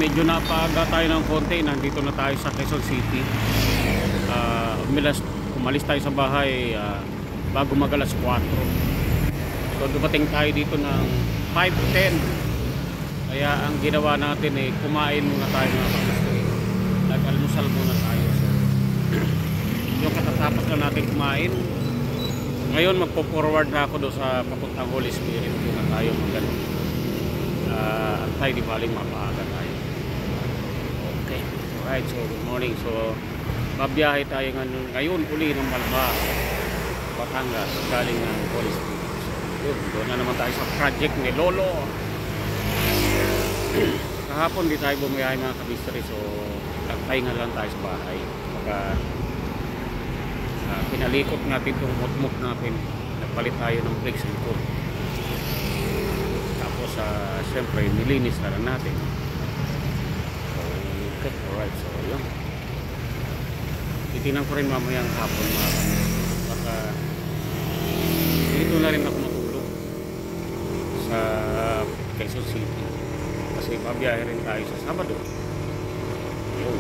medyo napaaga tayo ng konti. Nandito na tayo sa Quezon City. Umalis tayo sa bahay bago mag-alas 4. So dumating tayo dito ng 5:10. Kaya ang ginawa natin kumain muna tayo mga kapatid. Nag-almusal muna tayo. So yung katatapos na natin kumain, ngayon magpo-forward na ako doon sa papuntang Holy Spirit. Doon na tayo mag-ano. Antay di baling mapaaga tayo. Okay, alright, so good morning. So babiyahe tayo ngayon uli ng Malba, Batangas, galing ng Holy Spirit. So doon na naman tayo sa project ni Lolo. Kahapon di tayo bumiyahe mga kabistri. So nagpahinga lang tayo sa bahay. Pinalikot natin itong mutmuk natin. Nagpalit tayo ng brakes likod. Tapos siyempre nilinis na lang natin. Okay, alright, so yun. Titinan ko rin mamayang hapon mga kapatid. Baka dito na rin ako matulog sa Quezon City. Kasi babiyahe rin tayo sa Sabado. Yun.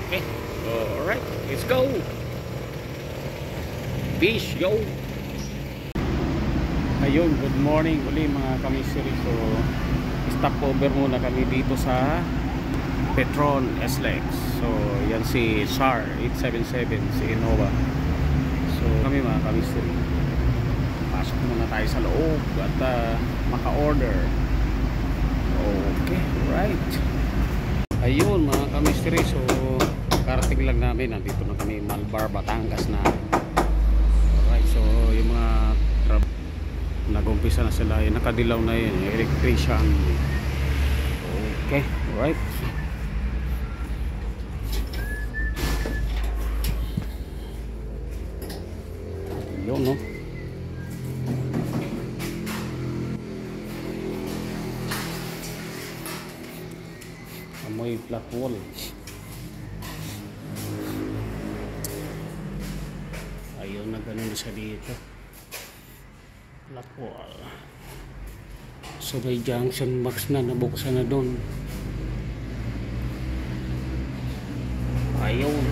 Okay, alright, let's go. Peace, yo. Ayun, good morning uli mga kamisiri. So stop over muna kami dito sa Petron SLEX. So yan si SAR 877, si Innova. So kami mga kamisiri, pasok muna tayo sa loob at maka-order. Okay, right. Ayun mga kamisiri, so karating lang namin. Nandito na kami Malbar, Batangas na. Alright, so yung mga nag-umpisa na sila, yung nakadilaw na yun, yung electrician. Okay, alright. Yun, no? Amoy flat wall. Ayun na ganun siya dito. Flat wall. So may junction box na nabuksan na doon. Ayun.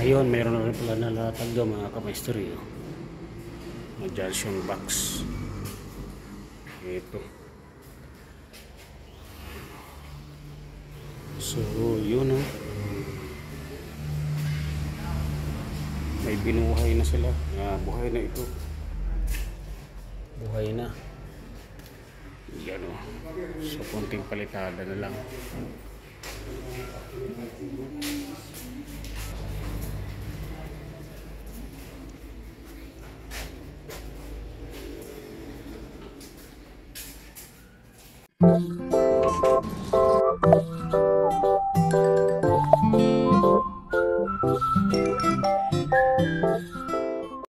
Ayun, mayroon na rin pala nalatag doon mga kamaistri. May junction box. Ito. So, yun may binuhay na sila. Buhay na ito. Buhay na. Yan o. So, konting palitada na lang.